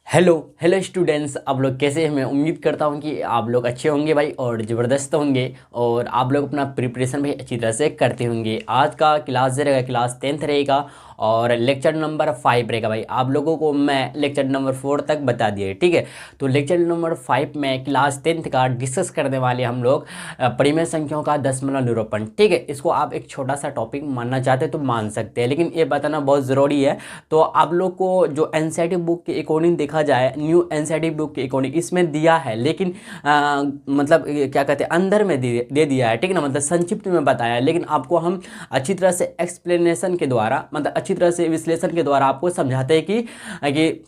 Hello hello students, आप लोग कैसे हैं? मैं उम्मीद करता हूं कि आप लोग अच्छे होंगे भाई और ज़बरदस्त होंगे और आप लोग अपना प्रिपरेशन भी अच्छी तरह से करते होंगे। आज का क्लास रहेगा, क्लास 10th रहेगा और लेक्चर नंबर 5 रहेगा भाई। आप लोगों को मैं लेक्चर नंबर 4 तक बता दिए, ठीक है। तो लेक्चर नंबर 5 में क्लास 10th का डिस्कस करने वाले हम लोग परिमेय संख्याओं का दशमलव निरूपण, ठीक है। इसको आप एक छोटा सा टॉपिक मानना चाहते तो मान सकते हैं, लेकिन ये बताना बहुत ज़रूरी है। तो आप लोग को जो एनसीईआरटी बुक के अकॉर्डिंग देखा जाए, न्यू एनसीईआरटी बुक के अकॉर्डिंग इसमें दिया है, लेकिन मतलब क्या कहते हैं अंदर में दे दिया है, ठीक है ना। मतलब संक्षिप्त में बताया है, लेकिन आपको हम अच्छी तरह से एक्सप्लेनेशन के द्वारा, मतलब अच्छी तरह से विश्लेषण के द्वारा आपको समझाते हैं कि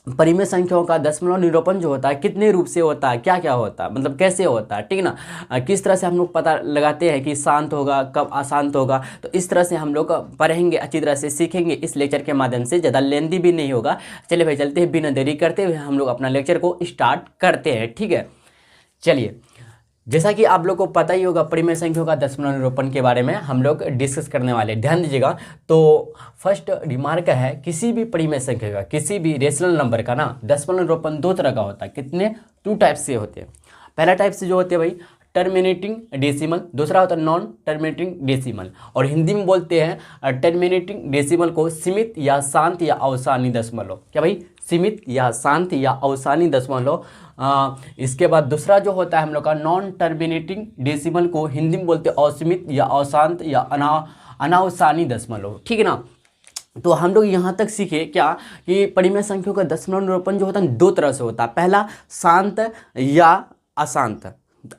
परिमेय संख्याओं का दशमलव निरूपण जो होता है कितने रूप से होता है, क्या क्या होता है, मतलब कैसे होता है, ठीक है ना। किस तरह से हम लोग पता लगाते हैं कि शांत होगा कब अशांत होगा। तो इस तरह से हम लोग पढ़ेंगे, अच्छी तरह से सीखेंगे इस लेक्चर के माध्यम से। ज़्यादा लेंथी भी नहीं होगा। चलिए भाई चलते हैं, बिना देरी करते हुए हम लोग अपना लेक्चर को स्टार्ट करते हैं, ठीक है। चलिए, जैसा कि आप लोग को पता ही होगा, परिमेय संख्याओं का दशमलव निरूपण के बारे में हम लोग डिस्कस करने वाले हैं। ध्यान दीजिएगा। तो फर्स्ट रिमार्क है, किसी भी परिमेय संख्या का, किसी भी रेशनल नंबर का ना दशमलव निरूपण दो तरह का होता है। कितने? 2 टाइप से होते हैं। पहला टाइप से जो होते हैं भाई टर्मिनेटिंग डेसिमल, दूसरा होता है नॉन टर्मिनेटिंग डेसिमल। और हिंदी में बोलते हैं टर्मिनेटिंग डेसिमल को सीमित या शांत या अवसानी दशमलव। क्या भाई? सीमित या शांत या अवसानी दशमलव। इसके बाद दूसरा जो होता है हम लोग का नॉन टर्मिनेटिंग डेसिमल को हिंदी में बोलते हैं असीमित या अशांत या अनावसानी दशमलव, ठीक है ना। तो हम लोग यहाँ तक सीखे क्या कि परिमेय संख्याओं का दशमलव निरूपण जो होता है 2 तरह से होता है। पहला शांत या अशांत।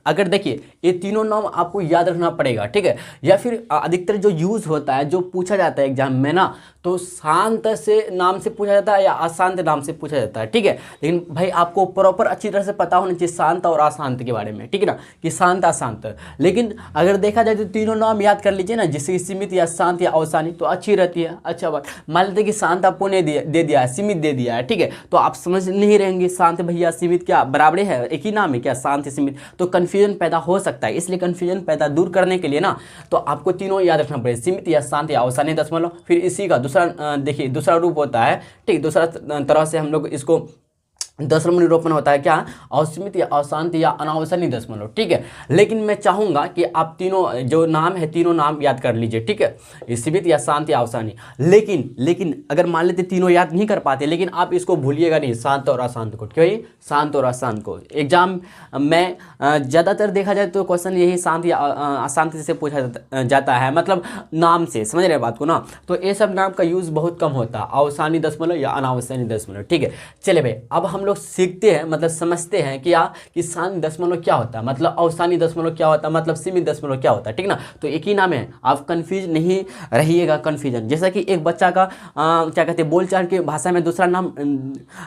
अगर देखिए ये तीनों नाम आपको याद रखना पड़ेगा, ठीक है। या फिर अधिकतर जो यूज़ होता है, जो पूछा जाता है एग्जाम में ना, तो शांत से नाम से पूछा जाता है या अशांत नाम से पूछा जाता है, ठीक है। लेकिन भाई आपको प्रॉपर अच्छी तरह से पता होना चाहिए शांत और अशांत के बारे में, ठीक है ना, कि शांत अशांत। लेकिन अगर देखा जाए तो तीनों नाम याद कर लीजिए ना, जैसे सीमित या शांत या अवसानी, तो अच्छी रहती है। अच्छा बात, मान लेते कि शांत आपको ने दे दिया है, सीमित दे दिया है, ठीक है। तो आप समझ नहीं रहेंगे शांत भैया सीमित क्या बराबर है, एक ही नाम है क्या, शांत सीमित। तो कन्फ्यूजन पैदा हो सकता है। इसलिए कन्फ्यूजन पैदा दूर करने के लिए ना, तो आपको तीनों याद रखना पड़ेगा, सीमित या शांत या अवसानी दशमलव। फिर इसी का दूसरा देखिए दूसरा रूप होता है, ठीक। दूसरा तरह से हम लोग इसको दशमलव निरूपण होता है क्या, असीमित या अशांत या अनावसानी दशमलव, ठीक है। लेकिन मैं चाहूंगा कि आप तीनों जो नाम है, तीनों नाम याद कर लीजिए, ठीक है। सीमित या शांत या अवसानी। लेकिन अगर मान लेते तीनों याद नहीं कर पाते, लेकिन आप इसको भूलिएगा नहीं, शांत और अशांत को। क्यों? शांत और अशांत को एग्जाम में ज़्यादातर देखा जाए तो क्वेश्चन यही शांत या अशांत से पूछा जाता है, मतलब नाम से, समझ रहे बात को ना। तो ये सब नाम का यूज़ बहुत कम होता है, अवसानी दशमलव या अनावसानी दशमलव, ठीक है। चले भाई, अब हम लोग सीखते हैं, मतलब समझते हैं कि शांत दशमलव क्या होता है, मतलब अवसानी दशमलव क्या होता है, मतलब सीमित दशमलव क्या होता है, ठीक ना। तो एक ही नाम है, आप कंफ्यूज नहीं रहिएगा। कन्फ्यूजन जैसा कि एक बच्चा का क्या कहते हैं बोलचाल की भाषा में दूसरा नाम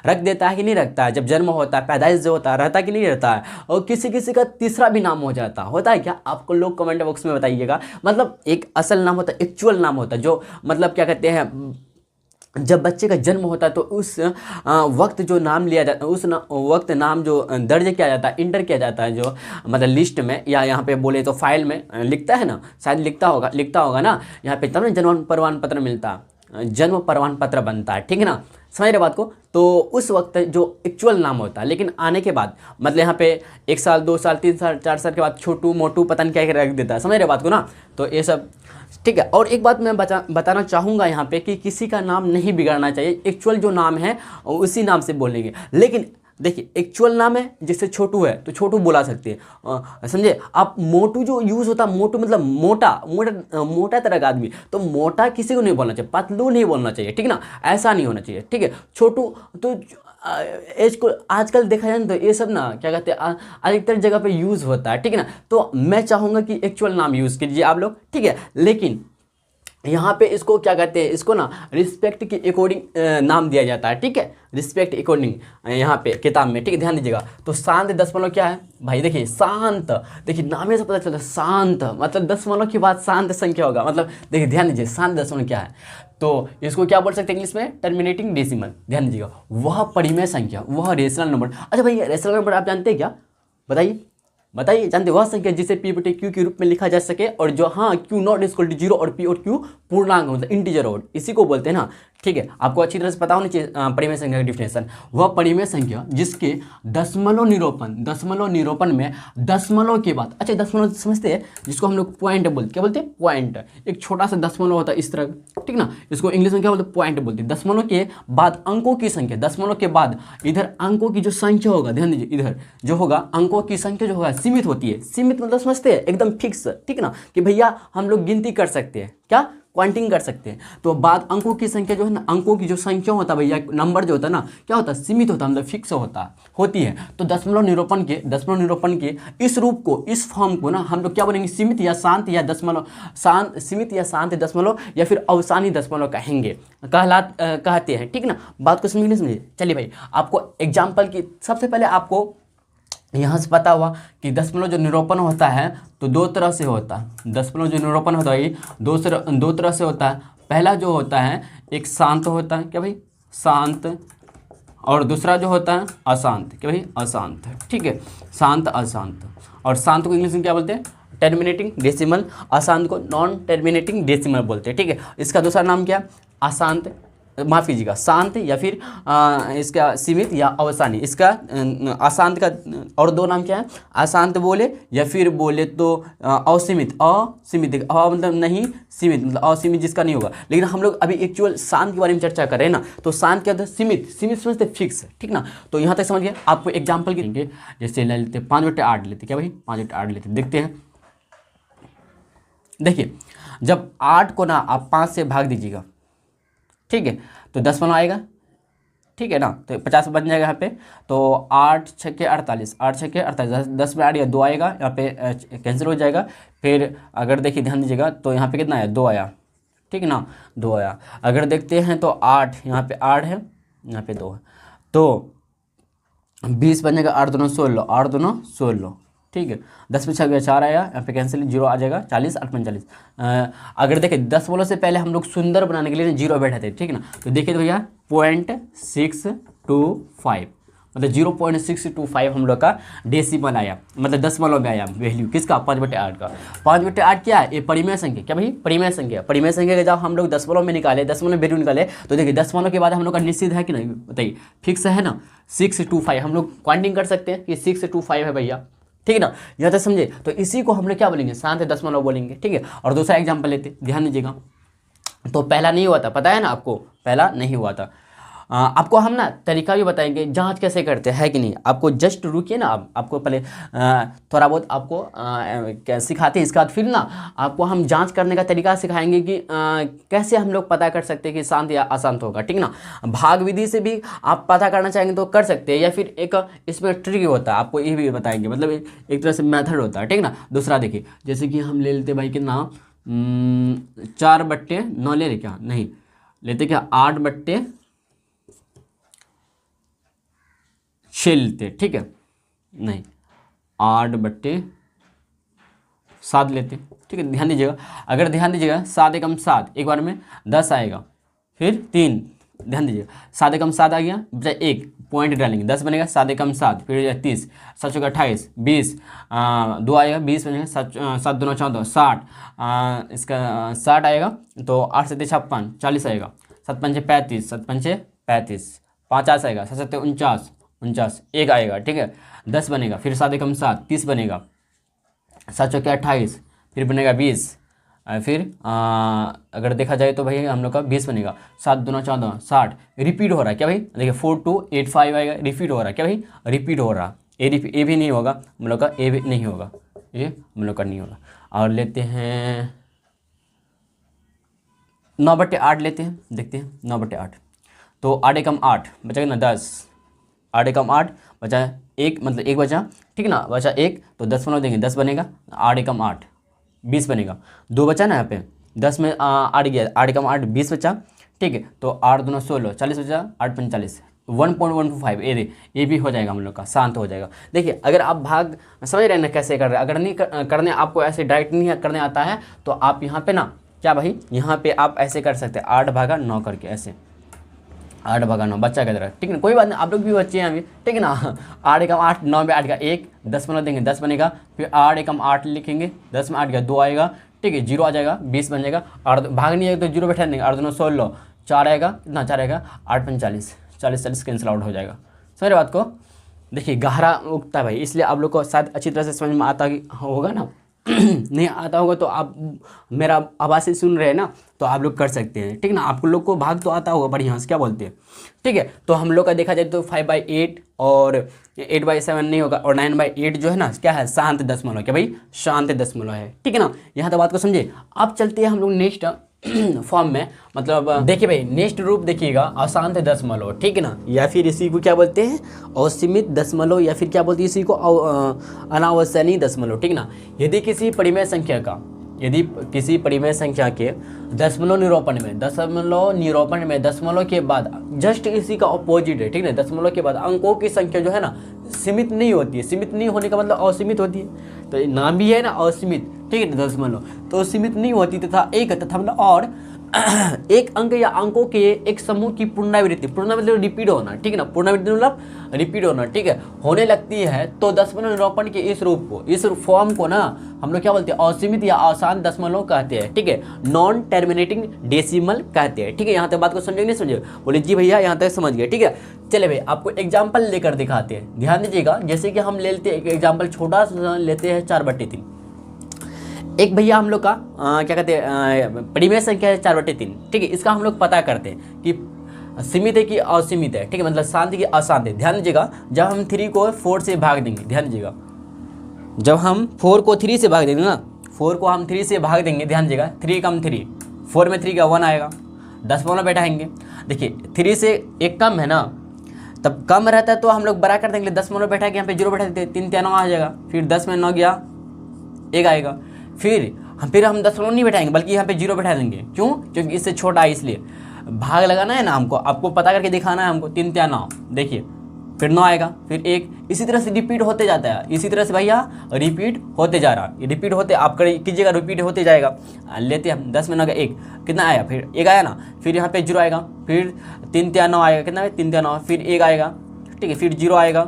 रख देता है कि नहीं रखता है, जब जन्म होता है, पैदाइश जो होता है, रहता कि नहीं रहता है। और किसी किसी का तीसरा भी नाम हो जाता होता है क्या, आपको लोग कमेंट बॉक्स में बताइएगा। मतलब एक असल नाम होता है, एक्चुअल नाम होता है, जो मतलब क्या कहते हैं जब बच्चे का जन्म होता है तो उस वक्त जो नाम लिया जाता है, उस वक्त नाम जो दर्ज किया जाता है, इंटर किया जाता है, जो मतलब लिस्ट में या यहाँ पे बोले तो फाइल में लिखता है ना, शायद लिखता होगा ना यहाँ पे, तब ना जन्म प्रमाण पत्र मिलता है, जन्म प्रमाण पत्र बनता है, ठीक है ना। समझ रहे बात को। तो उस वक्त जो एक्चुअल नाम होता है, लेकिन आने के बाद मतलब यहाँ पे 1 साल 2 साल 3 साल 4 साल के बाद छोटू मोटू पता नहीं क्या रख देता है, समझ रहे बात को ना। तो ये सब ठीक है। और एक बात मैं बताना चाहूँगा यहाँ पे कि किसी का नाम नहीं बिगाड़ना चाहिए, एक्चुअल जो नाम है उसी नाम से बोलेंगे। लेकिन देखिए एक्चुअल नाम है, जैसे छोटू है तो छोटू बोला सकते हैं, समझे आप। मोटू जो यूज़ होता है, मोटू मतलब मोटा तरह का आदमी, तो मोटा किसी को नहीं बोलना चाहिए, पतलू नहीं बोलना चाहिए, ठीक है ना, ऐसा नहीं होना चाहिए, ठीक है। छोटू तो एज को आजकल देखा जाए तो ये सब ना क्या कहते हैं अधिकतर जगह पे यूज़ होता है, ठीक है ना। तो मैं चाहूँगा कि एक्चुअल नाम यूज़ कीजिए आप लोग, ठीक है। लेकिन यहाँ पे इसको क्या कहते हैं, इसको ना रिस्पेक्ट के अकॉर्डिंग नाम दिया जाता है, ठीक है, रिस्पेक्ट अकॉर्डिंग यहाँ पे किताब में, ठीक है, ध्यान दीजिएगा। तो शांत दशमलव क्या है भाई, देखिए शांत, देखिए नाम से पता चलता है शांत, मतलब दशमलव के बाद शांत संख्या होगा, मतलब देखिए ध्यान दीजिए शांत दशमलव क्या है। तो इसको क्या बोल सकते हैं इंग्लिश में, टर्मिनेटिंग डेसिमल। ध्यान दीजिएगा, वह परिमेय संख्या, वह रेशनल नंबर। अच्छा भैया रेशनल नंबर आप जानते हैं क्या, बताइए जानते वह संख्या जिसे p/q के रूप में लिखा जा सके, और जो हाँ q नॉट इक्वल टू 0 और p और q पूर्णांक मतलब इंटीजर ऑड, इसी को बोलते हैं ना। ठीक है, आपको अच्छी तरह से पता होनी चाहिए परिमेय संख्या की डिफिनेशन। वह परिमेय संख्या जिसके दशमलव निरूपण में दशमलव के बाद, अच्छा दशमलव समझते हैं, जिसको हम लोग पॉइंट बोलते, क्या बोलते हैं, पॉइंट, एक छोटा सा दशमलव होता है इस तरह, ठीक ना, इसको इंग्लिश में क्या बोलते हैं, पॉइंट बोलते हैं। दशमलव के बाद अंकों की संख्या, दशमलव के बाद इधर अंकों की जो संख्या होगा, ध्यान दीजिए, इधर जो होगा अंकों की संख्या जो होगा सीमित होती है। सीमित मतलब समझते हैं, एकदम फिक्स, ठीक ना, कि भैया हम लोग गिनती कर सकते हैं, क्या क्वांटिंग कर सकते हैं। तो बाद अंकों की संख्या जो है ना, अंकों की जो संख्या होता है भैया, नंबर जो होता है ना, क्या होता है, सीमित होता है, मतलब फिक्स होती है। तो दशमलव निरूपण के इस रूप को, इस फॉर्म को ना हम लोग क्या बोलेंगे, सीमित या शांत या दशमलव, सीमित या शांत दशमलव या फिर अवसानी दशमलव कहेंगे, कहते हैं, ठीक ना। बात को समझिए। चलिए भाई, आपको एग्जाम्पल की, सबसे पहले आपको यहाँ से पता हुआ कि दशमलव जो निरूपण होता है तो दो तरह से होता है। दशमलव जो निरूपण होता है दो तरह से होता है। पहला जो होता है एक शांत होता है, क्या भाई, शांत, और दूसरा जो होता है अशांत, क्या भाई, अशांत, ठीक है, शांत अशांत। और शांत को इंग्लिश में क्या बोलते हैं, टर्मिनेटिंग डेसिमल, अशांत को नॉन टर्मिनेटिंग डेसिमल बोलते हैं, ठीक है। इसका दूसरा नाम क्या, अशांत, माफ़ कीजिएगा, शांत या फिर इसका सीमित या अवसानी। इसका अशांत का और दो नाम क्या है, अशांत बोले या फिर बोले तो असीमित, मतलब नहीं, सीमित मतलब असीमित जिसका नहीं होगा। लेकिन हम लोग अभी एक्चुअल शांत के बारे में चर्चा कर रहे हैं ना, तो शांत क्या होता है, सीमित समझते, फिक्स, ठीक ना। तो यहाँ तक समझ गए। आपको एग्जाम्पल देंगे, जैसे ले लेते 5/8 लेते, क्या भाई, 5/8 लेते, देखते हैं। देखिए, जब 8 को ना आप 5 से भाग दीजिएगा, ठीक है, तो दशमलव आएगा, ठीक है ना, तो 50 बन जाएगा यहाँ पे। तो 8 छक्के 48, 8 छक्के 48, 10 में 8 या 2 आएगा, यहाँ पे कैंसिल हो जाएगा। फिर अगर देखिए, ध्यान दीजिएगा, तो यहाँ पे कितना आया, 2 आया, ठीक है ना, 2 आया। अगर देखते हैं तो 8, यहाँ पे 8 है, यहाँ पे 2 है, तो 20 बन जाएगा, 8 दूना 16, 8 दूना 16, ठीक है। 10 में 6 4 आया, यहाँ पे कैंसिल, 0 आ जाएगा, 40 8 45। अगर देखें दशमलव से पहले हम लोग सुंदर बनाने के लिए 0 बैठाते हैं, ठीक है ना। तो देखिए तो भैया 0.625, मतलब 0.625 हम लोग का डेसिमल आया, मतलब दशमलव में आया वैल्यू, किसका, 5/8 का। 5/8 क्या है, ये परिमेय संख्या, क्या भाई, परिमेय संख्या। परिमेय संख्या का जब हम लोग दशमलव में निकाले, दशमलव वैल्यू निकाले, तो देखिए दशमलव के बाद हम लोग का निश्चित है कि नहीं, बताइए, फिक्स है ना, 625। हम लोग क्वांटिंग कर सकते हैं कि 625 है भैया, ठीक है ना, यहाँ तक समझे। तो इसी को हम लोग क्या बोलेंगे, शांत दशमलव बोलेंगे, ठीक है। और दूसरा एग्जाम्पल लेते, ध्यान दीजिएगा। तो पहला नहीं हुआ था, पता है ना आपको, पहला नहीं हुआ था। आपको हम ना तरीका भी बताएंगे, जांच कैसे करते हैं कि नहीं। आपको जस्ट रुकिए ना, आपको पहले थोड़ा बहुत आपको सिखाते हैं, इसके बाद फिर ना आपको हम जांच करने का तरीका सिखाएंगे कि कैसे हम लोग पता कर सकते हैं कि शांत या अशांत होगा, ठीक ना। भाग विधि से भी आप पता करना चाहेंगे तो कर सकते हैं, या फिर एक इसमें ट्रिक होता है, आपको ये भी बताएंगे, मतलब एक तरह से मेथड होता है, ठीक ना। दूसरा देखिए, जैसे कि हम ले लेते भाई कितना, 4/9 ले रहे, क्या नहीं लेते, क्या 8/6 लेते, ठीक है, नहीं 8/7 लेते, ठीक है। ध्यान दीजिएगा, अगर ध्यान दीजिएगा, 7 एकम 7, एक बार में 10 आएगा, फिर 3, ध्यान दीजिएगा, 7 एकम 7 आ गया, बचा 1 पॉइंट डालेंगे, 10 बनेगा, 7 एकम 7, फिर 30, 7 चौका 28, 20, 2 आएगा, 20 बनेगा, 7 दूना 14, 60, इसका 60 आएगा, तो 8 7 56, 40 आएगा, 7 पंचे 35, 7 पंचे 35, 50 आएगा, 7 7 49, 1 आएगा, ठीक है। 10 बनेगा, फिर 7 एकम 7, 30 बनेगा, 7 चौके 28, फिर बनेगा 20, फिर अगर देखा जाए तो भाई हम लोग का 20 बनेगा, 7 दूना 14, 60, रिपीट हो रहा है, क्या भाई, देखिए 4285 आएगा, रिपीट हो रहा है, क्या भाई, रिपीट हो रहा है। ए भी नहीं होगा हम लोग का, ए भी नहीं होगा, ये हम लोग का नहीं होगा। और लेते हैं 9/8 लेते हैं, देखते हैं 9/8, तो 8 एकम 8 बचेगा ना 10, 8 एकम 8 बचा 1, मतलब 1 बचा, ठीक ना, बचा 1, तो 10 देंगे, 10 बनेगा, 8 एकम 8 20 बनेगा, 2 बचा ना यहाँ पे, 10 में 8 गया, 8 एकम 8 20 बचा, ठीक है। तो 8 दूना 16, 40 बचा, 8 45, 1.125, ये भी हो जाएगा हम लोग का, शांत हो जाएगा। देखिए अगर आप भाग समझ रहे हैं ना कैसे कर रहे हैं, अगर नहीं करने आपको ऐसे डायरेक्ट नहीं करने आता है, तो आप यहाँ पे ना क्या भाई, यहाँ पे आप ऐसे कर सकते हैं, 8/9 करके, ऐसे 8/9 बच्चा की तरह, ठीक है, कोई बात नहीं, आप लोग भी बच्चे हैं अभी, ठीक है ना। 8 एकम 8, 9 में 8 का 1, 10 देंगे, 10 बनेगा, फिर 8 एकम 8 लिखेंगे, 10 में 8 का 2 आएगा, ठीक है, 0 आ जाएगा, 20 बन जाएगा, और भाग नहीं आएगा तो 0 बैठा देंगे, 8 दूना 16, 4 आएगा, कितना 4 आएगा, 8 5 40, 40 कैंसिल आउट हो जाएगा। समझ रहे बात को। देखिए गहरा उगता है भाई, इसलिए आप लोग को शायद अच्छी तरह से समझ में आता होगा ना। नहीं आता होगा तो आप मेरा आवाज़ से सुन रहे हैं ना, तो आप लोग कर सकते हैं, ठीक ना। आप लोग को भाग तो आता होगा बढ़िया से, क्या बोलते हैं, ठीक है। तो हम लोग का देखा जाए तो 5/8 और 8/7 नहीं होगा, और 9/8 जो है ना क्या है, शांत दशमलव, क्या भाई, शांत दशमलव है, ठीक है ना। यहाँ तक बात को समझे। अब चलते हैं हम लोग नेक्स्ट फॉर्म में, मतलब देखिए भाई नेक्स्ट रूप देखिएगा, अशांत दशमलव, ठीक है ना, या फिर इसी को क्या बोलते हैं, असीमित दशमलव, या फिर क्या बोलते हैं इसी को, अनावश्यनीय दशमलव, ठीक ना। यदि किसी परिमेय संख्या का, यदि किसी परिमेय संख्या के दशमलव निरूपण में दशमलव के बाद जस्ट इसी का अपोजिट है, ठीक है, दशमलव के बाद अंकों की संख्या जो है ना सीमित नहीं होती है। सीमित नहीं होने का मतलब असीमित होती है, तो नाम भी है ना असीमित, ठीक है, दशमलव तो सीमित नहीं होती, तथा एक तथा मतलब और एक अंक या अंकों के एक समूह की पुनरावृत्ति, मतलब रिपीट होना, ठीक है ना, पुनरावृत्ति मतलब रिपीट होना, ठीक है, होने लगती है, तो दशमलव निरूपण के इस रूप को, इस फॉर्म को ना हम लोग क्या बोलते हैं, असीमित या अशांत दशमलव कहते हैं, ठीक है, नॉन टर्मिनेटिंग डेसिमल कहते हैं, ठीक है। यहाँ तक बात को समझे नहीं समझे, बोले जी भैया यहाँ तक समझ गए, ठीक है। चले भाई आपको एग्जाम्पल लेकर दिखाते हैं, ध्यान दीजिएगा। जैसे कि हम लेते हैं एक एग्जाम्पल छोटा सा लेते हैं, 4/3। एक भैया हम लोग का क्या कहते हैं, परिमेय संख्या है 4/3, ठीक है। इसका हम लोग पता करते हैं कि सीमित है कि असीमित है, ठीक है, मतलब शांत है कि अशांत है। ध्यान दीजिएगा, जब हम 3 को 4 से भाग देंगे, ध्यान दीजिएगा, जब हम 4 को 3 से भाग देंगे ना, 4 को हम 3 से भाग देंगे, ध्यान दीजिएगा, 3 कम 3, 4 में 3 का 1 आएगा, दशमलव बैठाएंगे। देखिए 3 से 1 कम है ना, तब कम रहता है तो हम लोग बड़ा कर देंगे, दशमलव बैठा के यहाँ पे 0 बैठा देते, 3 3 9 आ जाएगा, फिर 10 में 9 गया, 1 आएगा, फिर हम दशमलव नहीं बैठाएंगे बल्कि यहाँ पे 0 बैठा देंगे। क्यों? क्योंकि इससे छोटा है, इसलिए भाग लगाना है ना हमको, आपको पता करके दिखाना है हमको। 3 3 9, देखिए फिर 9 आएगा, फिर 1, इसी तरह से रिपीट होते जाता है, इसी तरह से भैया रिपीट होते जा रहा है, रिपीट होते आप कीजिएगा, रिपीट होते जाएगा। लेते हैं हम 10 में 9 का 1, कितना आया, फिर 1 आया ना, फिर यहाँ पे 0 आएगा, फिर 3 3 9 आएगा, कितना है 3 3 9, फिर 1 आएगा, ठीक है, फिर 0 आएगा,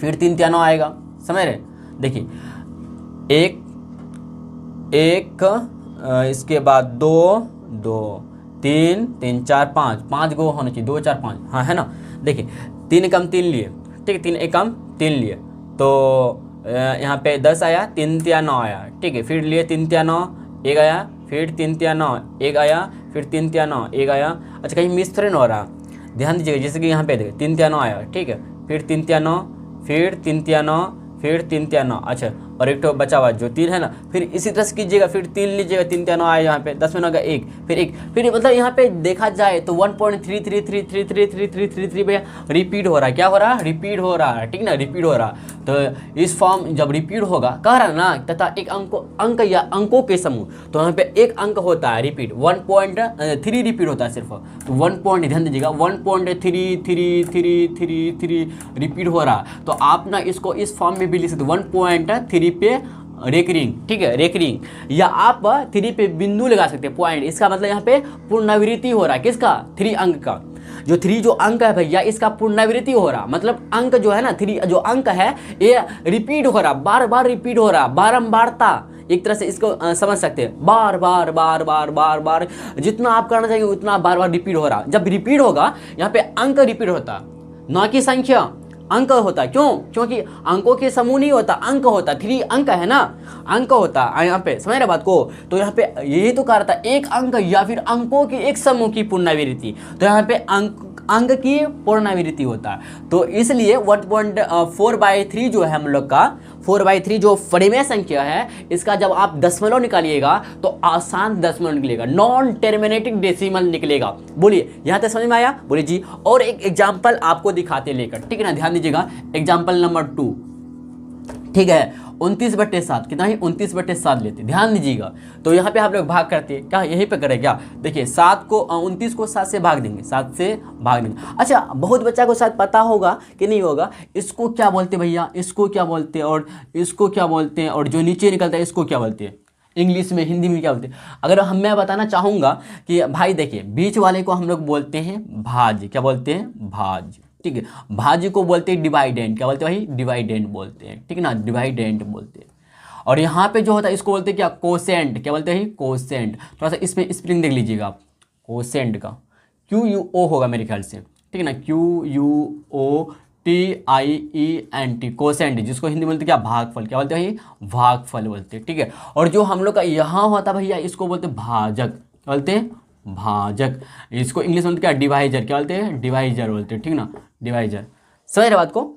फिर 3 3 9 आएगा, समझ रहे। देखिए 1 1, इसके बाद 2 2 3 3 4 5 गो होना चाहिए, 2 4 5, हाँ है ना। देखिए 3 कम 3 लिए, ठीक है, 3 1 कम 3 लिए, तो यहाँ पे 10 आया, 3 3 9 आया, ठीक है, फिर लिए 3 3 9, 1 आया, फिर 3 3 9 1 आया, फिर 3 3 9 1 आया। अच्छा कहीं मिस थोड़ी ना हो रहा, ध्यान दीजिएगा, जैसे कि यहाँ पे देखिए 3 3 9 आया, ठीक है, फिर 3 3 9, फिर 3 3 9, फिर 3 3 9, अच्छा, और एक तो बचा हुआ जो 3 है ना, फिर इसी तरह से कीजिएगा, फिर 3 लीजिएगा, 3 3 9 आया यहाँ पे, 10 में 9 का 1, फिर 1, फिर मतलब यहाँ पे देखा जाए तो 1.33333333 भैया रिपीट हो रहा है। क्या हो रहा है? रिपीट हो रहा है, ठीक ना, रिपीट हो रहा है। तो इस फॉर्म जब रिपीट होगा, कह रहा ना, तथा एक अंक या अंकों के समूह, तो यहाँ पे एक अंक होता है रिपीट, 1.3 रिपीट होता है सिर्फ, तो 1 पॉइंट, ध्यान दीजिएगा, 1.333333 रिपीट हो रहा। तो आप ना इसको इस फॉर्म में भी लिख सकते 1.3 पे रेकरिंग, ठीक है, रेकरिंग, या आप 3 पे बिंदु लगा सकते हैं, पॉइंट। इसका मतलब यहाँ पे पुनरावृत्ति हो रहा है, किसका? 3 अंक का। जो 3 जो अंक है भैया, इसका पुनरावृत्ति हो रहा, मतलब अंक जो है ना, 3 जो अंक है ये रिपीट हो रहा, बार बार रिपीट हो रहा, बारंबारता, एक तरह से इसको समझ सकते हैं, बार बार बार बार बार बार, जितना आप करना चाहिए उतना बार बार रिपीट हो रहा। जब रिपीट होगा यहाँ पे अंक रिपीट होता, ना कि संख्या, अंक होता। क्यों? क्योंकि अंकों के समूह नहीं होता, अंक होता, 3 अंक है ना, अंक होता यहाँ पे, समझ रहे बात को। तो यहाँ पे यही तो कह रहा था, एक अंक या फिर अंकों के एक समूह की पुनरावृत्ति, तो यहाँ पे अंक की पुनरावृत्ति होता है। तो इसलिए 1.4/3 जो है हम लोग का, 4/3 जो परिमेय संख्या है, इसका जब आप दशमलव निकालिएगा तो आसान दशमलव निकलेगा, नॉन टर्मिनेटिंग डेसिमल निकलेगा। बोलिए यहाँ तक समझ में आया? बोलिए जी। और एक एग्जाम्पल आपको दिखाते लेकर, ठीक है ना, ध्यान दीजिएगा, एग्जाम्पल नंबर 2, ठीक है, 29/7, कितना ही 29/7 लेते, ध्यान दीजिएगा। तो यहाँ पे आप लोग भाग करते हैं क्या, यहीं पे करें क्या? देखिए 29 को 7 से भाग देंगे, 7 से भाग देंगे। अच्छा बहुत बच्चा को शायद पता होगा कि नहीं होगा, इसको क्या बोलते भैया, इसको क्या बोलते हैं, और इसको क्या बोलते हैं, और जो नीचे निकलता है इसको क्या बोलते हैं, इंग्लिश में, हिंदी में क्या बोलते हैं? अगर मैं बताना चाहूँगा कि भाई देखिए, बीच वाले को हम लोग बोलते हैं भाज्य, क्या बोलते हैं? भाज्य, ठीक है। भाज्य को बोलते हैं डिवाइडेंट, क्या बोलते हैं भाई? डिवाइडेंट बोलते हैं, ठीक है ना, डिवाइडेंट बोलते हैं। और यहाँ पे जो होता है इसको बोलते हैं क्या, कोसेंट। क्या बोलते हैं, कोसेंट। थोड़ा सा इसमें स्पेलिंग देख लीजिएगा आप, कोसेंट का QUO होगा मेरे ख्याल से, ठीक है ना, QUOTIENT, कोसेंट, जिसको हिंदी में बोलते क्या, भागफल। क्या बोलते हैं, भागफल बोलते हैं, ठीक है। और जो हम लोग का यहाँ होता है भैया, इसको बोलते हैं भाजक। क्या बोलते हैं, भाजक। इसको इंग्लिश में बोलते क्या, डिवाइजर। क्या बोलते हैं, डिवाइजर बोलते हैं, ठीक ना, डिवाइजर। समझ रहे बात को,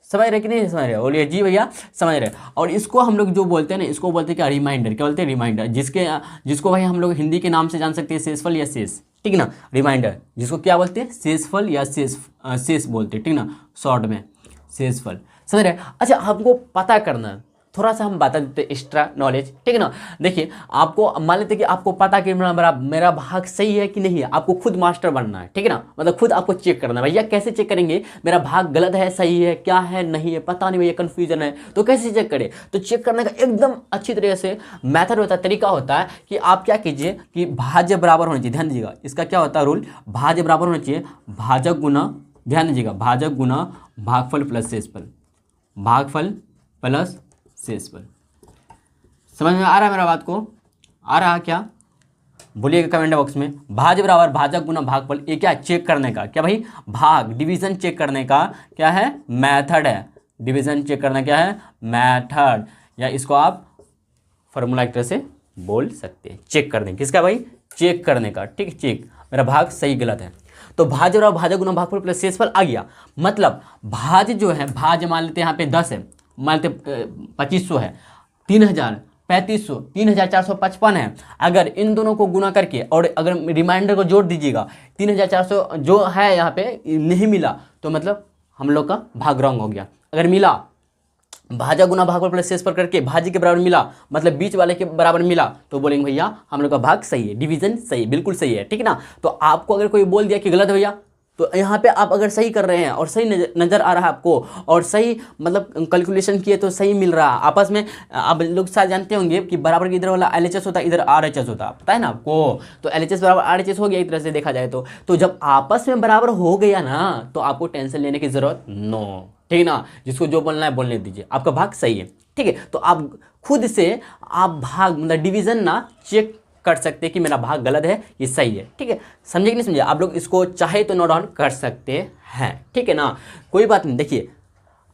समझ रहे कि नहीं समझ रहे, बोलिए जी भैया समझ रहे। और इसको हम लोग जो बोलते हैं ना, इसको बोलते हैं क्या, रिमाइंडर। क्या बोलते हैं, रिमाइंडर, जिसको भाई हम लोग हिंदी के नाम से जान सकते हैं, शेषफल या शेष, ठीक है ना, रिमाइंडर, जिसको क्या बोलते हैं, शेषफल या शेष बोलते हैं, ठीक ना, शॉर्ट में शेषफल। समझ रहे। अच्छा, हमको पता करना, थोड़ा सा हम बता देते एक्स्ट्रा नॉलेज, ठीक है ना। देखिए, आपको मान लेते कि आपको पता कि मेरा भाग सही है कि नहीं है, आपको खुद मास्टर बनना है, ठीक है ना, मतलब खुद आपको चेक करना है। भैया कैसे चेक करेंगे, मेरा भाग गलत है, सही है, क्या है, नहीं है, पता नहीं भैया, कन्फ्यूजन है, तो कैसे चेक करें। तो चेक करने का एकदम अच्छी तरीके से मैथड होता है, तरीका होता है कि आप क्या कीजिए कि भाज्य बराबर होना चाहिए। ध्यान दीजिएगा, इसका क्या होता है रूल, भाज्य बराबर होना चाहिए, भाजक गुना, ध्यान दीजिएगा, भाजक गुना भागफल प्लस शेषफल, भागफल प्लस शेषफल। समझ में आ रहा है मेरा बात को, आ रहा क्या, बोलिएगा कमेंट बॉक्स में। भाज्य बराबर भाजक गुना भागफल, ये क्या चेक करने का, क्या भाई, भाग डिवीजन चेक करने का क्या है, मेथड है। डिवीजन चेक करना क्या है, मेथड, या इसको आप फॉर्मूला एक तरह से बोल सकते हैं, चेक करने किसका भाई, चेक करने का, ठीक, चेक मेरा भाग सही गलत है। तो भाज्य बराबर भाजक गुना भागफल प्लस शेषफल आ गया। मतलब भाज्य जो है, भाज्य मान लेते हैं यहाँ पे 10 है, मान लेते 2500 है, 3000, 3500, 3455 है। अगर इन दोनों को गुना करके और अगर रिमाइंडर को जोड़ दीजिएगा, 3400 जो है यहाँ पे नहीं मिला, तो मतलब हम लोग का भाग रॉन्ग हो गया। अगर मिला, भाजक गुना भागफल प्लस शेषफल करके भाज्य के बराबर मिला, मतलब बीच वाले के बराबर मिला, तो बोलेंगे भैया हम लोग का भाग सही है, डिवीजन सही, बिल्कुल सही है, ठीक है ना। तो आपको अगर कोई बोल दिया कि गलत है भैया, तो यहाँ पे आप अगर सही कर रहे हैं और सही नज़र आ रहा है आपको, और सही मतलब कैलकुलेशन किए तो सही मिल रहा है आपस में। आप लोग शायद जानते होंगे कि बराबर के इधर वाला LHS होता है, इधर RHS होता है, पता है ना आपको। तो LHS बराबर RHS हो गया एक तरह से देखा जाए तो जब आपस में बराबर हो गया ना, तो आपको टेंशन लेने की जरूरत नो, ठीक है ना। जिसको जो बोलना है बोलने दीजिए, आपका भाग सही है, ठीक है। तो आप खुद से आप भाग मतलब डिवीजन ना चेक कर सकते हैं कि मेरा भाग गलत है ये सही है, ठीक है। समझे कि नहीं समझे, आप लोग इसको चाहे तो नोट डाउन कर सकते हैं, ठीक है ना, कोई बात नहीं। देखिए,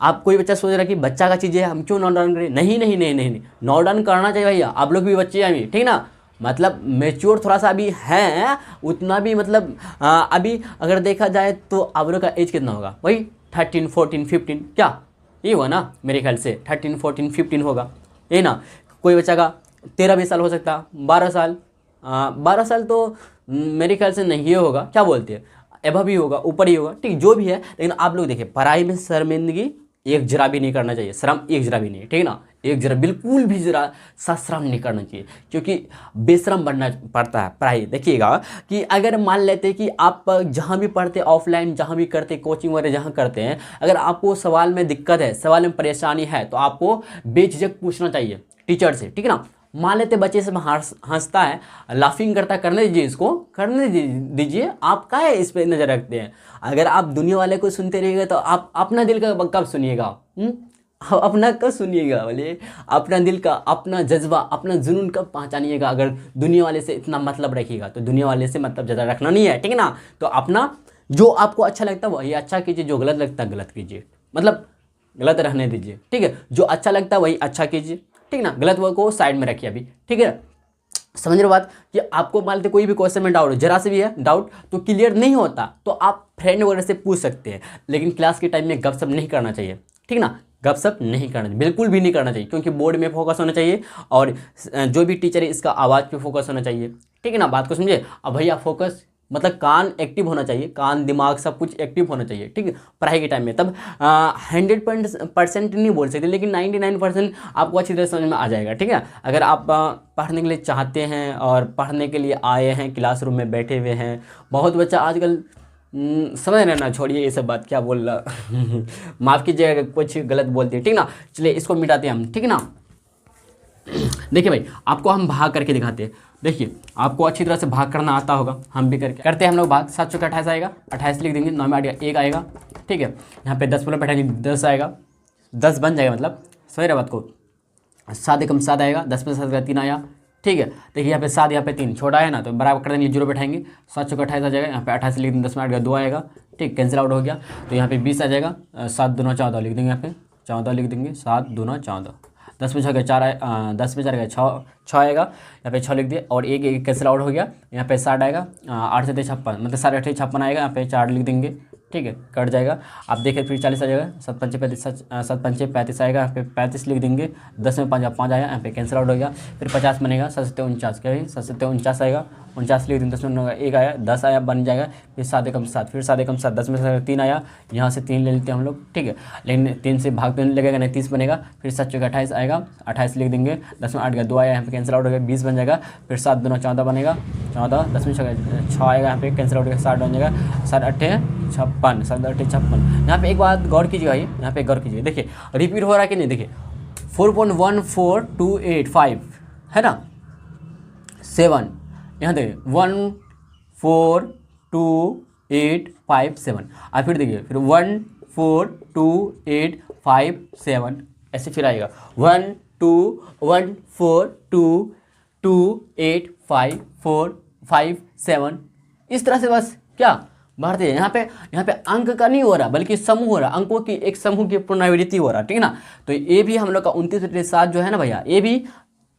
आप कोई बच्चा सोच रहा है कि बच्चा का चीज़ है हम क्यों नोट डाउन करें, नहीं नहीं नहीं नहीं, नोट डाउन करना चाहिए भैया, आप लोग भी बच्चे हैं अभी, ठीक ना, मतलब मेच्योर थोड़ा सा अभी है, उतना भी मतलब अभी अगर देखा जाए तो आप लोग का एज कितना होगा, वही 13, 14, 15, क्या ये हुआ ना, मेरे ख्याल से 13, 14, 15 होगा, ये ना। कोई बच्चा का 13-20 साल हो सकता, 12 साल, 12 साल तो मेरे ख्याल से नहीं होगा, क्या बोलते हैं, एबव ही होगा, ऊपर ही होगा, ठीक, जो भी है। लेकिन आप लोग देखिए, पढ़ाई में शर्मिंदगी एक जरा भी नहीं करना चाहिए, शर्म एक जरा भी नहीं, ठीक है ना, एक जरा बिल्कुल भी जरा सा शर्म नहीं करना चाहिए, क्योंकि बेशरम बनना पड़ता है पढ़ाई। देखिएगा कि अगर मान लेते कि आप जहाँ भी पढ़ते, ऑफलाइन जहाँ भी करते, कोचिंग वगैरह जहाँ करते हैं, अगर आपको सवाल में दिक्कत है, सवाल में परेशानी है, तो आपको बेझिझक पूछना चाहिए टीचर से, ठीक है ना। मान लेते बच्चे से हंसता है, लाफिंग करता है, करने दीजिए, इसको करने दीजिए, आप क्या है इस पर नज़र रखते हैं। अगर आप दुनिया वाले को सुनते रहिएगा तो आप अपना दिल का कब सुनिएगा, अपना कब सुनिएगा, बोलिए अपना दिल का, अपना जज्बा, अपना जुनून कब पहचानिएगा। अगर दुनिया वाले से इतना मतलब रखिएगा, तो दुनिया वाले से मतलब ज़्यादा रखना नहीं है, ठीक है ना। तो अपना जो आपको अच्छा लगता है वही अच्छा कीजिए, जो गलत लगता है गलत कीजिए, मतलब गलत रहने दीजिए, ठीक है। जो अच्छा लगता है वही अच्छा कीजिए, ठीक ना, गलत वर्ड को साइड में रखिए अभी, ठीक है। समझ रहे बात कि आपको मान लेते कोई भी क्वेश्चन में डाउट, जरा से भी है डाउट तो क्लियर नहीं होता, तो आप फ्रेंड वगैरह से पूछ सकते हैं। लेकिन क्लास के टाइम में गपशप नहीं करना चाहिए, ठीक ना, गपशप नहीं करना चाहिए, बिल्कुल भी नहीं करना चाहिए, क्योंकि बोर्ड में फोकस होना चाहिए और जो भी टीचर है इसका आवाज़ पे फोकस होना चाहिए, ठीक है ना, बात को समझे। अब भैया फोकस मतलब कान एक्टिव होना चाहिए, कान दिमाग सब कुछ एक्टिव होना चाहिए, ठीक है, पढ़ाई के टाइम में। तब 100% नहीं बोल सकते, लेकिन 99% आपको अच्छी तरह समझ में आ जाएगा, ठीक है। अगर आप पढ़ने के लिए चाहते हैं और पढ़ने के लिए आए हैं, क्लासरूम में बैठे हुए हैं, बहुत बच्चा आजकल समझ रहे ना, छोड़िए ये सब बात, क्या बोल रहा माफ़ कीजिएगा कुछ गलत बोलते हैं, ठीक ना। चलिए इसको मिटाते हैं हम, ठीक है ना। देखिए भाई, आपको हम भाग करके दिखाते हैं। देखिए, आपको अच्छी तरह से भाग करना आता होगा, हम भी करते हैं हम लोग भाग। 7 चौके 28 आएगा, 28 लिख देंगे, 9 में 8 1 आएगा, ठीक है। यहाँ पे 10 बोला बैठाएंगे, 10 आएगा, 10 बन जाएगा, मतलब समझ रहे बात को। 7 एकम 7 आएगा, 10 में 7 का 3 आया। ठीक है, देखिए यहाँ पे 7, यहाँ पे 3 छोटा है ना, तो बराबर कर देंगे, जीरो बैठाएंगे, 7 चौका 28 आ जाएगा, यहाँ पे 28 लिख देंगे, 10 में 8 का 2 आएगा। ठीक, कैंसिल आउट हो गया, तो यहाँ पे 20 आ जाएगा, 7 दूना 14 लिख देंगे, यहाँ पे 14 लिख देंगे, 7 दूना 14, 10 में 6 का 4 आए, 10 में 4 का 6 आएगा, यहाँ पे 6 लिख दिए, और एक कैंसिल आउट हो गया, यहाँ पे 60 आएगा, 8 से 56 मतलब 8 56 आएगा, यहाँ पे 4 लिख देंगे। ठीक है, कट जाएगा। आप देखिए फिर 40 आ जाएगा, 7 पंचे 35, 7 पंचे 35 आएगा, यहाँ पे 35 लिख देंगे, 10 में 5 आया, यहाँ पे कैंसिल आउट हो गया। फिर 50 बनेगा, 7 7 49, क्या भाई 7 7 49 आएगा, 49 लिख देंगे, 10 में 1 आया, 10 आया बन जाएगा। फिर 7 एकम 7, फिर 7 एकम 7, 10 में से 3 आया, यहाँ से 3 ले लेते हैं हम लोग। ठीक है, लेकिन 3 से भाग तो नहीं लगेगा, नहीं 30 बनेगा। फिर 7 चौका 28 आएगा, 28 लिख देंगे, 10 में 8 का 2 आया, यहाँ पे कैंसिल आउट हो गया, 20 बन जाएगा। फिर 7 दूना 14 बनेगा, 14, 10 में 6 आएगा, यहाँ पे कैंसिल आउट हो गया, 60 बन जाएगा, 7 8 56, 7 8 56। यहाँ पे एक बात गौर कीजिएगा, यहाँ पे गौर कीजिए, देखिए रिपीट हो रहा है कि नहीं, देखिए 4.14285 है ना, 7, यहाँ देखिए 14285 और फिर देखिए फिर 14285 ऐसे फिर आएगा 14214285457 इस तरह से बस क्या बढ़ते हैं। यहाँ पे अंक का नहीं हो रहा बल्कि समूह हो रहा, अंकों की एक समूह की पुनरावृत्ति हो रहा, ठीक है ना। तो ये भी हम लोग का 29/7 जो है ना भैया, ये भी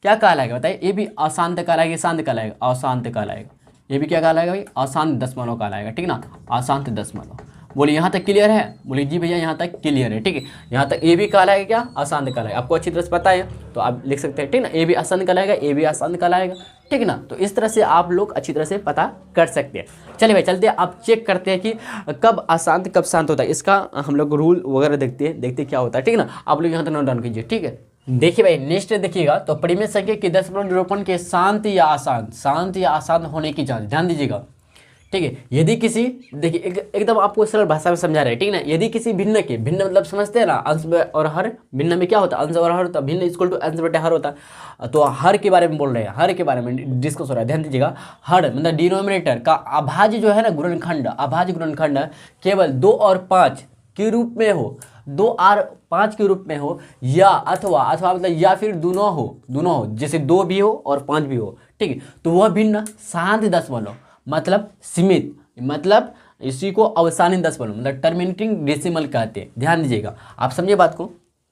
क्या कहलाएगा बताइए, ये भी अशांत कहलाएगा, शांत कहलाएगा, अशांत कहलाएगा। ये भी क्या कहलाएगा भाई, अशांत दशमलव कहलाएगा, ठीक ना, अशांत दशमलव। बोलिए यहाँ तक क्लियर है, बोलिए जी भैया यहाँ तक क्लियर है, ठीक है। यहाँ तक ये भी कहलाएगा क्या, अशांत कहलाएगा, आपको अच्छी तरह से पता है तो आप लिख सकते हैं, ठीक ना। ये भी अशांत कहलाएगा, ये भी अशांत कहलाएगा, ठीक ना। तो इस तरह से आप लोग अच्छी तरह से पता कर सकते हैं। चलिए भाई चलते हैं, आप चेक करते हैं कि कब अशांत कब शांत होता है, इसका हम लोग रूल वगैरह देखते क्या होता है, ठीक ना। आप लोग यहाँ तक नोट डाउन कीजिए, ठीक है। देखिए भाई नेक्स्ट देखिएगा, तो परिमेय संख्या के दशमलव निरूपण के शांत या अशांत होने की जांच, ध्यान दीजिएगा, ठीक है। यदि किसी, देखिए एकदम आपको सरल भाषा में समझा रहे हैं, ठीक ना। यदि किसी भिन्न के, भिन्न मतलब समझते हैं ना, अंश और हर, भिन्न में क्या होता है, अंश और हर होता है, भिन्न इक्वल टू अंश बटे हर होता है। तो हर के बारे में बोल रहे हैं, हर के बारे में डिस्कस हो रहा है, ध्यान दीजिएगा। हर मतलब डिनोमिनेटर का अभाज्य जो है ना, गुणनखंड, अभाज्य गुणनखंड केवल 2 और 5 के रूप में हो, 2 और 5 के रूप में हो, या अथवा मतलब या फिर दोनों हो, जैसे 2 भी हो और 5 भी हो, ठीक है। तो वह भिन्न शांत दशमलव मतलब सीमित, मतलब इसी को अवसानी दशमलव मतलब टर्मिनेटिंग डेसिमल कहते हैं। ध्यान दीजिएगा, आप समझे बात को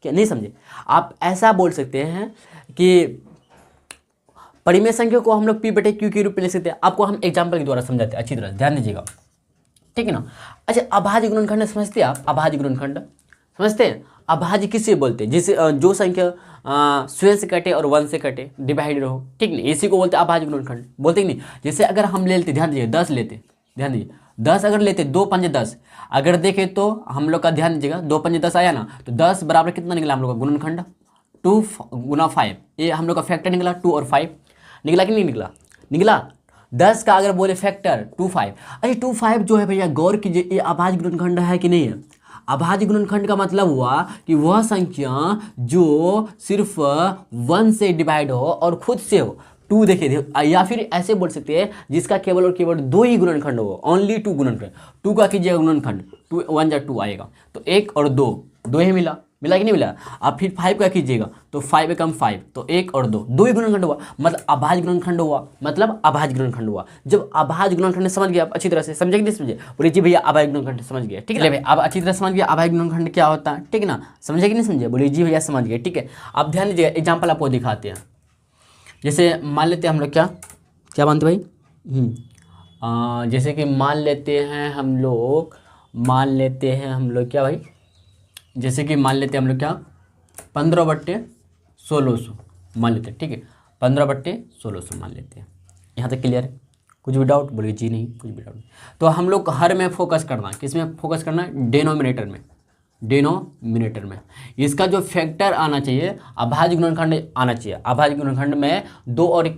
क्या नहीं समझे। आप ऐसा बोल सकते हैं कि परिमेय संख्या को हम लोग P बटे Q के रूप में लिख सकते हैं। आपको हम एग्जाम्पल के द्वारा समझाते हैं, अच्छी तरह ध्यान दीजिएगा, ठीक है ना। अच्छा, अभाज्य गुणनखंड समझते हैं आप, अभाज्य गुणनखंड समझते हैं। अभाज्य किसे बोलते हैं, जिसे जो संख्या स्वयं से कटे और 1 से कटे, डिवाइडेड हो, ठीक नहीं, इसी को बोलते हैं अभाज्य गुणनखंड, बोलते ही नहीं। जैसे अगर हम लेते, ध्यान दीजिए 10 लेते, ध्यान दीजिए 10 अगर लेते, 2 पंजे 10 अगर देखें तो हम लोग का, ध्यान दीजिएगा 2 पंजे 10 आया ना, तो 10 बराबर कितना निकला हम लोग का गुणनखंड, 2 गुना 5, ये हम लोग का फैक्टर निकला, 2 और 5 निकला कि नहीं निकला, निकला। 10 का अगर बोले फैक्टर 2 5, अरे 2 5 जो है भैया गौर कीजिए, ये अभाज्य गुणनखंड है कि नहीं है। अभाज्य गुणनखंड का मतलब हुआ कि वह संख्या जो सिर्फ 1 से डिवाइड हो और खुद से हो, 2 देखिए, या फिर ऐसे बोल सकते हैं जिसका केवल और केवल 2 ही गुणनखंड हो, ओनली 2 गुणनखंड, 2 का कीजिएगा गुणनखंड, 2 1 जा 2 आएगा, तो 1 और 2 ही मिला कि नहीं मिला। अब फिर 5 का कीजिएगा तो 5 एकम 5, तो 1 और 2 ही गुणनखंड हुआ, मतलब अभाज्य गुणनखंड हुआ, मतलब अभाज्य गुणनखंड हुआ। जब अभाज्य गुणनखंड समझ गए आप अच्छी तरह से, समझे कि नहीं समझे, बोले जी भैया अभाज्य गुणनखंड समझ गए, ठीक है भाई, अब अच्छी तरह समझ गए अभाज्य गुणनखंड क्या होता है, ठीक है ना, समझे कि नहीं समझे, बोले जी भैया समझ गए, ठीक है। आप ध्यान दीजिएगा, एग्जाम्पल आपको दिखाते हैं। जैसे मान लेते हैं हम लोग क्या मानते भाई, जैसे कि मान लेते हैं हम लोग क्या भाई, जैसे कि मान लेते हैं हम लोग क्या 15/1600 मान लेते हैं, ठीक है, 15/1600 मान लेते हैं। यहाँ तक क्लियर है, कुछ भी डाउट, बोलिए जी नहीं, कुछ भी डाउट नहीं। तो हम लोग हर में फोकस करना, किस में फोकस करना, डिनोमिनेटर में इसका जो फैक्टर आना चाहिए, अभाज्य गुणनखंड आना चाहिए। अभाज्य गुणनखंड में 2 और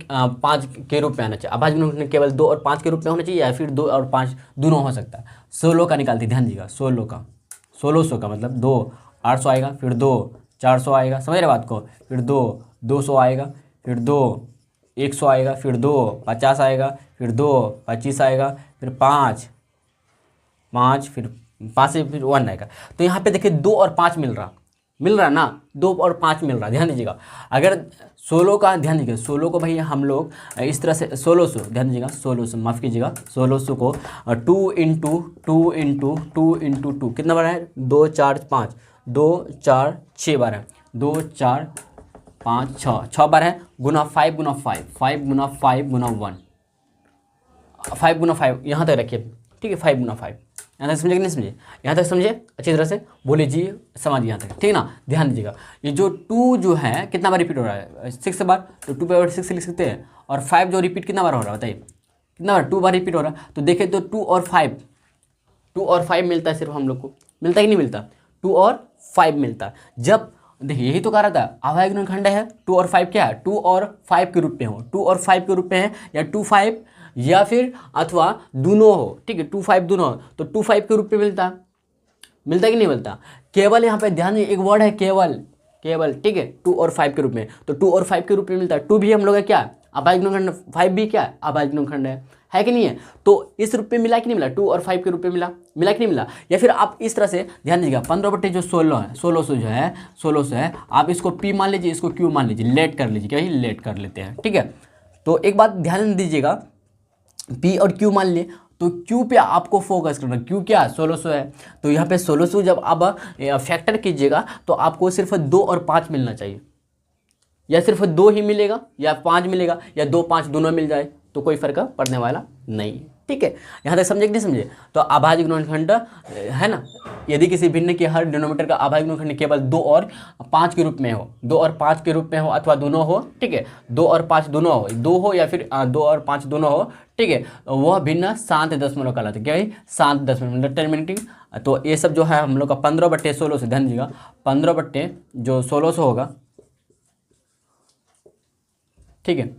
5 के रूप में आना चाहिए। अभाज्य गुणनखंड केवल 2 और 5 के रूप में होना चाहिए, या फिर 2 और 5 दोनों हो सकता है। 16 का निकालते, ध्यान दीजिएगा, 1600 का मतलब 2 800 आएगा, फिर 2 400 आएगा, समझ रहे बात को, फिर 2 200 आएगा, फिर 2 100 आएगा, फिर 2 50 आएगा, फिर 2 25 आएगा, फिर 5 5 फिर 5 से फिर 1 आएगा। तो यहाँ पे देखिए 2 और 5 मिल रहा, मिल रहा ना, 2 और 5 मिल रहा, ध्यान दीजिएगा। अगर 16 का ध्यान दीजिएगा, 16 को भाई हम लोग इस तरह से 1600, ध्यान दीजिएगा 1600, माफ़ कीजिएगा 1600 को 2 इंटू 2 इंटू 2 इंटू 2 कितना बार है, 2 4 5, 2 4 6 बार है, 2 4 5 6 बार है, गुना 5 गुना 5, 5 गुना 5 गुना 1, 5 गुना 5 यहाँ तक रखिए, ठीक है, 5 गुना 5, यहाँ तक समझे कि नहीं समझे, यहाँ तक समझे अच्छी तरह से, बोले जी समझ यहाँ तक, ठीक है ना। ध्यान दीजिएगा, ये जो 2 जो है कितना बार रिपीट हो रहा है, 6 बार, तो 2 पावर 6 लिख सकते हैं। और 5 जो रिपीट कितना बार हो रहा है बताइए, कितना बार, 2 बार रिपीट हो रहा है। तो देखें तो 2 और 5 मिलता है सिर्फ हम लोग को, मिलता है कि नहीं मिलता, 2 और 5 मिलता है। जब देखिए यही तो कह रहा था, अभाज्य गुणनखंड है 2 और 5 क्या है, 2 और 5 के रूप में हो, 2 और 5 के रूप में है, या 2 5 या फिर अथवा दोनों हो, ठीक है, 2 5 दोनों हो, तो 2 5 के रूप में मिलता है, मिलता है कि नहीं मिलता। केवल यहाँ पे ध्यान एक वर्ड है केवल, ठीक है, 2 और 5 के रूप में, तो 2 और 5 के रूप में मिलता है। 2 भी हम लोग का क्या, अभाज्य गुणनखंड, 5 भी क्या, अभाज्य गुणनखंड है कि नहीं है। तो इस रूप में मिला कि नहीं मिला, 2 और 5 के रूप में मिला कि नहीं मिला। या फिर आप इस तरह से ध्यान दीजिएगा, 15 जो 16 है, 1600 जो है 1600 है, आप इसको P मान लीजिए, इसको Q मान लीजिए, लेट कर लीजिए, क्या लेट कर लेते हैं, ठीक है। तो एक बात ध्यान दीजिएगा, P और Q मान लिए, तो Q पे आपको फोकस करना, Q क्या 1600 है, तो यहाँ पे 1600 जब आप फैक्टर कीजिएगा तो आपको सिर्फ 2 और 5 मिलना चाहिए, या सिर्फ 2 ही मिलेगा या 5 मिलेगा, या 2 5 दोनों मिल जाए तो कोई फर्क पड़ने वाला नहीं, ठीक है। यहाँ तक समझे कि नहीं समझे। तो अभाज्य गुणनखंड है ना, यदि किसी भिन्न के हर डिनोमिनेटर का अभाज्य गुणनखंड केवल 2 और 5 के रूप में हो, 2 और 5 के रूप में हो अथवा दोनों हो, ठीक है, 2 और 5 दोनों हो, 2 हो या फिर 2 और 5 दोनों हो, ठीक है, वह भिन्न शांत दशमलव कहलाता है, क्या है, शांत दशमलव मतलब टर्मिनेटिंग। तो ये सब जो है हम लोग का 15/16 से, ध्यान दीजिएगा 15 जो 1600 होगा, ठीक है,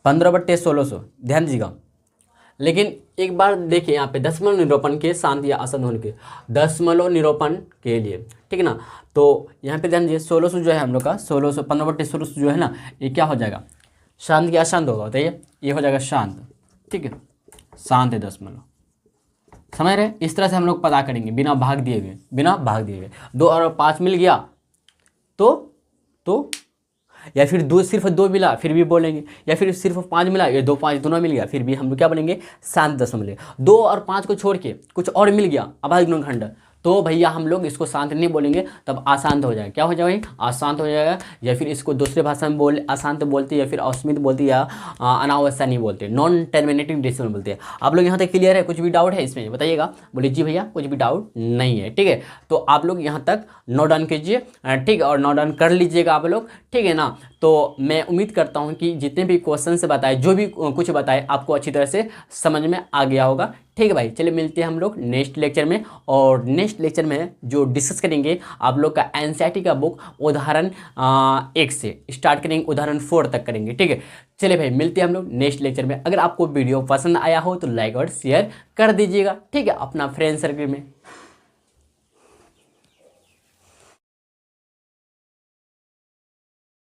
15/1600, ध्यान दीजिएगा। लेकिन एक बार देखिए यहाँ पे दशमलव निरूपण के शांत या असंत होने के, दशमलव निरूपण के लिए, ठीक है ना। तो यहाँ पे ध्यान दीजिए 1600 जो है हम लोग का 1600, 15/1600 जो है ना, ये क्या हो जाएगा, शांत या अशांत होगा बताइए, ये हो जाएगा शांत, ठीक है, शांत है दशमलव, समझ रहे। इस तरह से हम लोग पता करेंगे बिना भाग दिए हुए, 2 और 5 मिल गया तो या फिर सिर्फ 2 मिला फिर भी बोलेंगे, या फिर सिर्फ 5 मिला, ये 2 5 दोनों मिल गया फिर भी हम लोग क्या बोलेंगे, शांत दशमलव। 2 और 5 को छोड़ के कुछ और मिल गया अभाज्य गुणनखंड, तो भैया हम लोग इसको शांत नहीं बोलेंगे, तब अशांत हो जाएगा, क्या हो जाएगा, अशांत हो जाएगा, या फिर इसको दूसरे भाषा में अशांत बोलते, या फिर अस्मित बोलते, या अनावस्था नहीं बोलते, नॉन टर्मिनेटिंग डेसिमल बोलते हैं। आप लोग यहाँ तक क्लियर है, कुछ भी डाउट है इसमें बताइएगा, बोले जी भैया कुछ भी डाउट नहीं है, ठीक है। तो आप लोग यहाँ तक नोट डाउन कीजिए, ठीक है, और नोट डाउन कर लीजिएगा आप लोग, ठीक है ना। तो मैं उम्मीद करता हूँ कि जितने भी क्वेश्चन से बताए, जो भी कुछ बताए, आपको अच्छी तरह से समझ में आ गया होगा, ठीक है भाई। चलिए मिलते हैं हम लोग नेक्स्ट लेक्चर में, और नेक्स्ट लेक्चर में जो डिस्कस करेंगे आप लोग का एनसीईआरटी का बुक उदाहरण 1 से स्टार्ट करेंगे, उदाहरण 4 तक करेंगे, ठीक है। चलिए भाई मिलते हैं हम लोग नेक्स्ट लेक्चर में। अगर आपको वीडियो पसंद आया हो तो लाइक और शेयर कर दीजिएगा, ठीक है, अपना फ्रेंड सर्कल में।